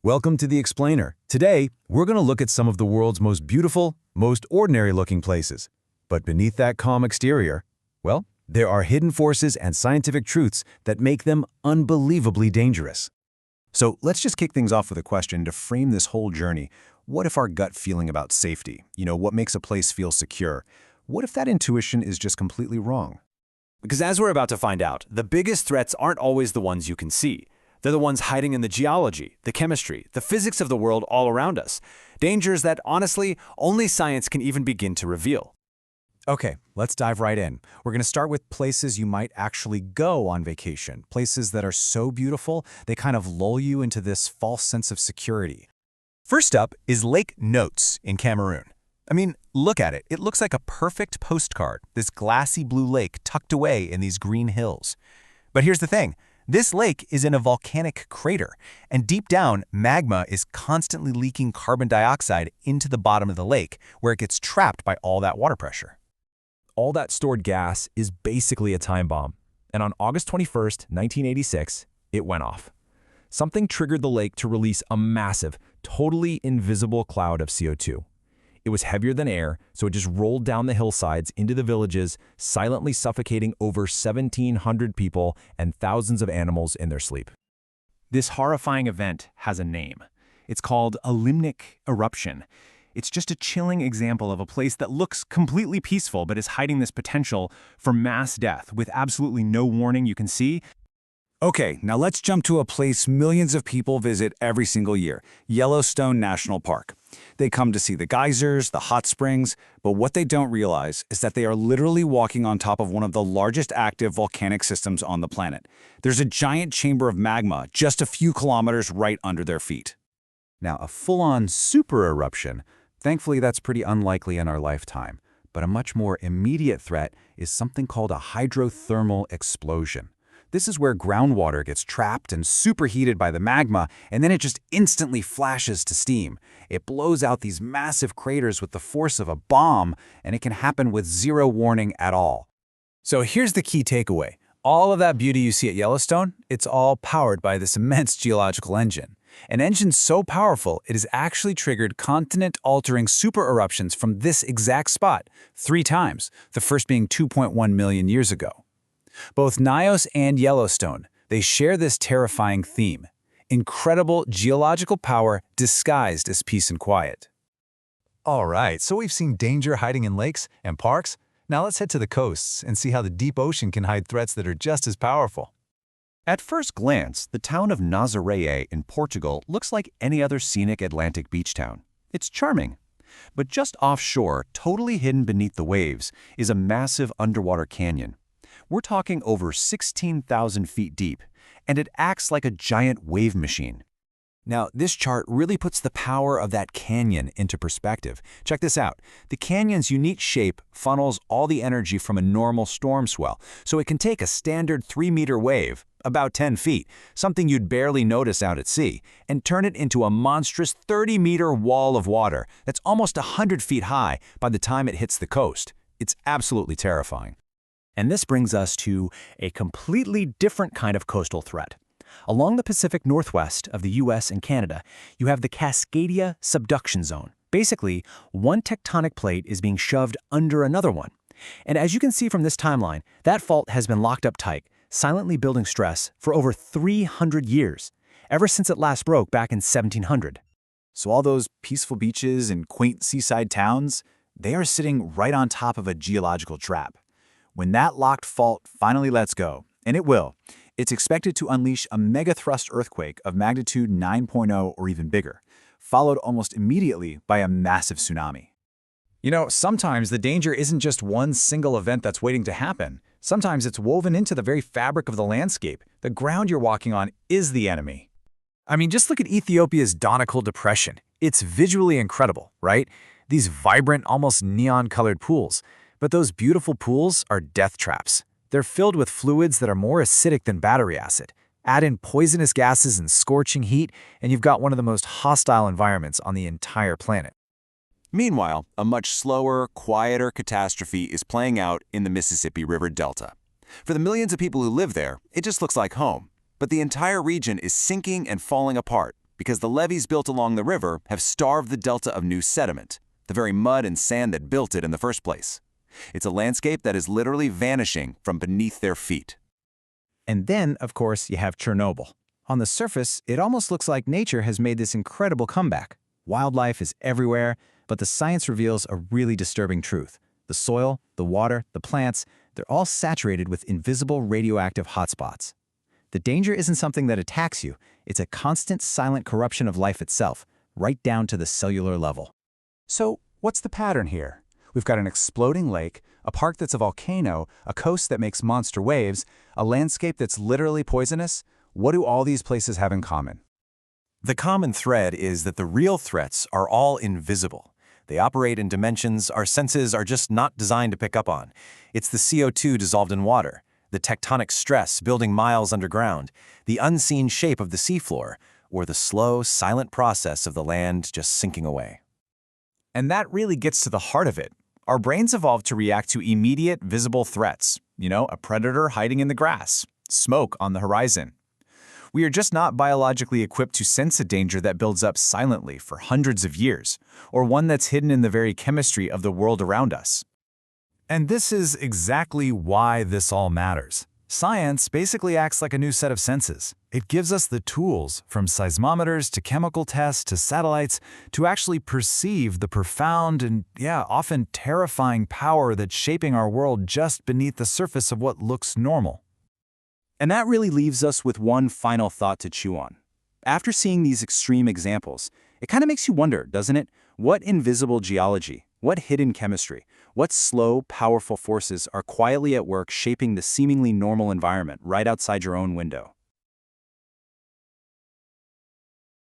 Welcome to The Explainer. Today, we're going to look at some of the world's most beautiful, most ordinary-looking places. But beneath that calm exterior, well, there are hidden forces and scientific truths that make them unbelievably dangerous. So let's just kick things off with a question to frame this whole journey. What if our gut feeling about safety, what makes a place feel secure? What if that intuition is just completely wrong? Because as we're about to find out, the biggest threats aren't always the ones you can see. They're the ones hiding in the geology, the chemistry, the physics of the world all around us. Dangers that, honestly, only science can even begin to reveal. Okay, let's dive right in. We're going to start with places you might actually go on vacation, places that are so beautiful, they kind of lull you into this false sense of security. First up is Lake Notes in Cameroon. I mean, look at it. It looks like a perfect postcard, this glassy blue lake tucked away in these green hills. But here's the thing. This lake is in a volcanic crater, and deep down, magma is constantly leaking carbon dioxide into the bottom of the lake, where it gets trapped by all that water pressure. All that stored gas is basically a time bomb, and on August 21st, 1986, it went off. Something triggered the lake to release a massive, totally invisible cloud of CO2. It was heavier than air, so it just rolled down the hillsides into the villages, silently suffocating over 1,700 people and thousands of animals in their sleep. This horrifying event has a name. It's called a limnic eruption. It's just a chilling example of a place that looks completely peaceful but is hiding this potential for mass death with absolutely no warning you can see. Okay, now let's jump to a place millions of people visit every single year, Yellowstone National Park. They come to see the geysers, the hot springs, but what they don't realize is that they are literally walking on top of one of the largest active volcanic systems on the planet. There's a giant chamber of magma just a few kilometers right under their feet. Now, a full-on super eruption, thankfully that's pretty unlikely in our lifetime, but a much more immediate threat is something called a hydrothermal explosion. This is where groundwater gets trapped and superheated by the magma, and then it just instantly flashes to steam. It blows out these massive craters with the force of a bomb, and it can happen with zero warning at all. So here's the key takeaway. All of that beauty you see at Yellowstone, it's all powered by this immense geological engine. An engine so powerful, it has actually triggered continent-altering super eruptions from this exact spot 3 times, the first being 2.1 million years ago. Both Nios and Yellowstone, they share this terrifying theme: incredible geological power disguised as peace and quiet. All right, so we've seen danger hiding in lakes and parks. Now let's head to the coasts and see how the deep ocean can hide threats that are just as powerful. At first glance, the town of Nazaré in Portugal looks like any other scenic Atlantic beach town. It's charming. But just offshore, totally hidden beneath the waves, is a massive underwater canyon. We're talking over 16,000 feet deep, and it acts like a giant wave machine. Now, this chart really puts the power of that canyon into perspective. Check this out. The canyon's unique shape funnels all the energy from a normal storm swell, so it can take a standard 3-meter wave, about 10 feet, something you'd barely notice out at sea, and turn it into a monstrous 30-meter wall of water that's almost 100 feet high by the time it hits the coast. It's absolutely terrifying. And this brings us to a completely different kind of coastal threat. Along the Pacific Northwest of the US and Canada, you have the Cascadia subduction zone. Basically, one tectonic plate is being shoved under another one. And as you can see from this timeline, that fault has been locked up tight, silently building stress for over 300 years, ever since it last broke back in 1700. So all those peaceful beaches and quaint seaside towns, they are sitting right on top of a geological trap. When that locked fault finally lets go, and it will, it's expected to unleash a megathrust earthquake of magnitude 9.0 or even bigger, followed almost immediately by a massive tsunami. Sometimes the danger isn't just one single event that's waiting to happen. Sometimes it's woven into the very fabric of the landscape. The ground you're walking on is the enemy. I mean, just look at Ethiopia's Donacal Depression. It's visually incredible, right? These vibrant, almost neon-colored pools. But those beautiful pools are death traps. They're filled with fluids that are more acidic than battery acid. Add in poisonous gases and scorching heat, and you've got one of the most hostile environments on the entire planet. Meanwhile, a much slower, quieter catastrophe is playing out in the Mississippi River Delta. For the millions of people who live there, it just looks like home. But the entire region is sinking and falling apart. because the levees built along the river have starved the delta of new sediment, the very mud and sand that built it in the first place. It's a landscape that is literally vanishing from beneath their feet. And then, of course, you have Chernobyl. On the surface, it almost looks like nature has made this incredible comeback. Wildlife is everywhere, but the science reveals a really disturbing truth. The soil, the water, the plants, they're all saturated with invisible radioactive hotspots. The danger isn't something that attacks you. It's a constant, silent corruption of life itself, right down to the cellular level. So, what's the pattern here? We've got an exploding lake, a park that's a volcano, a coast that makes monster waves, a landscape that's literally poisonous. What do all these places have in common? The common thread is that the real threats are all invisible. They operate in dimensions our senses are just not designed to pick up on. It's the CO2 dissolved in water, the tectonic stress building miles underground, the unseen shape of the seafloor, or the slow, silent process of the land just sinking away. And that really gets to the heart of it. Our brains evolved to react to immediate, visible threats. A predator hiding in the grass, smoke on the horizon. We are just not biologically equipped to sense a danger that builds up silently for hundreds of years, or one that's hidden in the very chemistry of the world around us. And this is exactly why this all matters. Science basically acts like a new set of senses. It gives us the tools, from seismometers to chemical tests to satellites, to actually perceive the profound and, often terrifying power that's shaping our world just beneath the surface of what looks normal. And that really leaves us with one final thought to chew on. After seeing these extreme examples, it kind of makes you wonder, doesn't it? What invisible geology, what hidden chemistry, what slow, powerful forces are quietly at work shaping the seemingly normal environment right outside your own window?